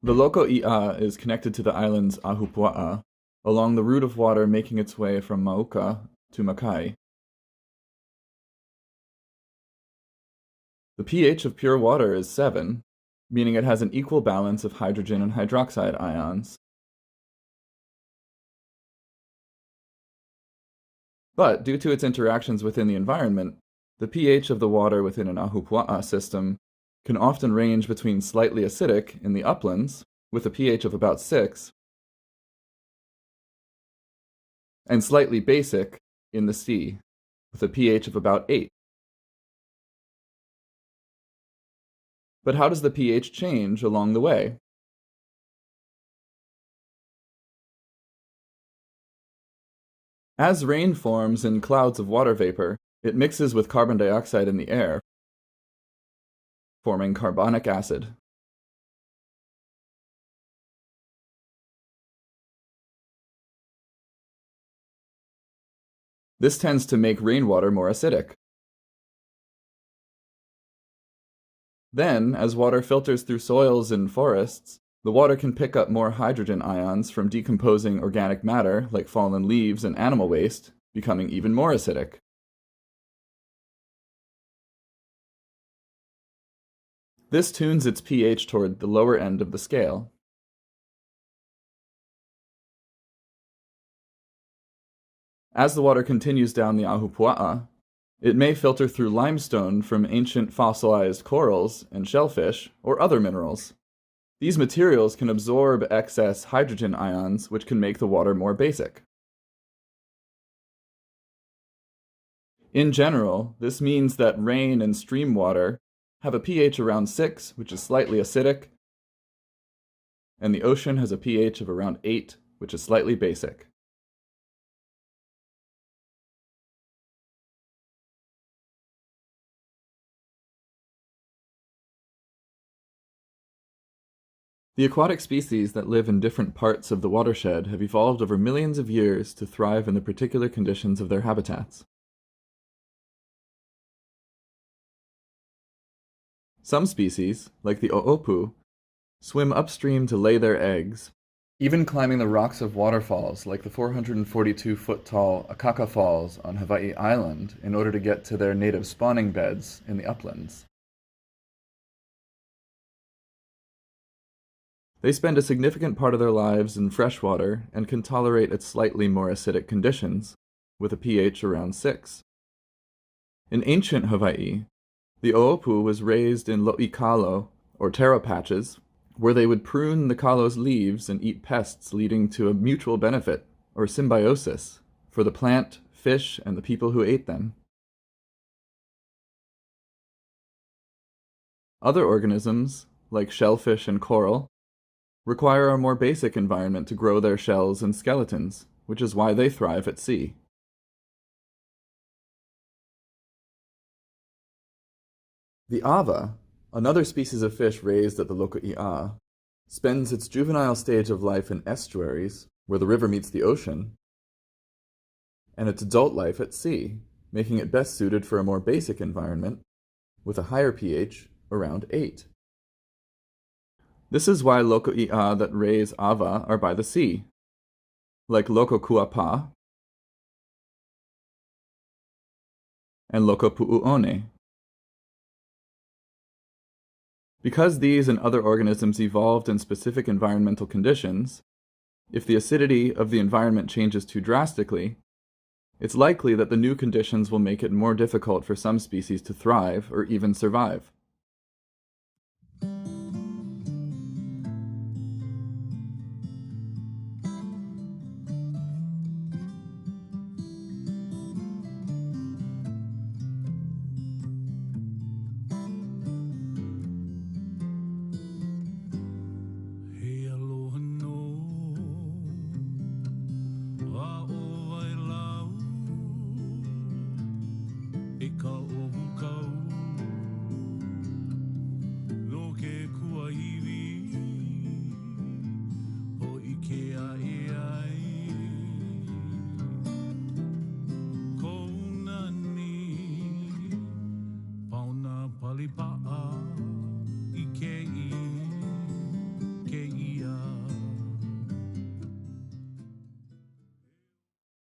The Loko Iʻa is connected to the island's ahupuaʻa along the route of water making its way from Mauka to Makai. The pH of pure water is 7, meaning it has an equal balance of hydrogen and hydroxide ions. But due to its interactions within the environment, the pH of the water within an ahupuaʻa system can often range between slightly acidic in the uplands, with a pH of about 6, and slightly basic in the sea, with a pH of about 8. But how does the pH change along the way? As rain forms in clouds of water vapor, it mixes with carbon dioxide in the air, forming carbonic acid. This tends to make rainwater more acidic. Then, as water filters through soils and forests, the water can pick up more hydrogen ions from decomposing organic matter like fallen leaves and animal waste, becoming even more acidic. This tunes its pH toward the lower end of the scale. As the water continues down the ahupuaʻa, it may filter through limestone from ancient fossilized corals and shellfish or other minerals. These materials can absorb excess hydrogen ions, which can make the water more basic. In general, this means that rain and stream water have a pH around 6, which is slightly acidic, and the ocean has a pH of around 8, which is slightly basic. The aquatic species that live in different parts of the watershed have evolved over millions of years to thrive in the particular conditions of their habitats. Some species, like the o'opu, swim upstream to lay their eggs, even climbing the rocks of waterfalls like the 442-foot-tall Akaka Falls on Hawaiʻi Island in order to get to their native spawning beds in the uplands. They spend a significant part of their lives in freshwater and can tolerate its slightly more acidic conditions, with a pH around 6. In ancient Hawaiʻi, the o'opu was raised in lo'i kalo, or taro patches, where they would prune the kalo's leaves and eat pests, leading to a mutual benefit, or symbiosis, for the plant, fish, and the people who ate them. Other organisms, like shellfish and coral, require a more basic environment to grow their shells and skeletons, which is why they thrive at sea. The ava, another species of fish raised at the Loko Iʻa, spends its juvenile stage of life in estuaries, where the river meets the ocean, and its adult life at sea, making it best suited for a more basic environment, with a higher pH around 8. This is why Loko Iʻa that raise ava are by the sea, like Loko Kuapa and Loko Puʻuʻone. Because these and other organisms evolved in specific environmental conditions, if the acidity of the environment changes too drastically, it's likely that the new conditions will make it more difficult for some species to thrive or even survive.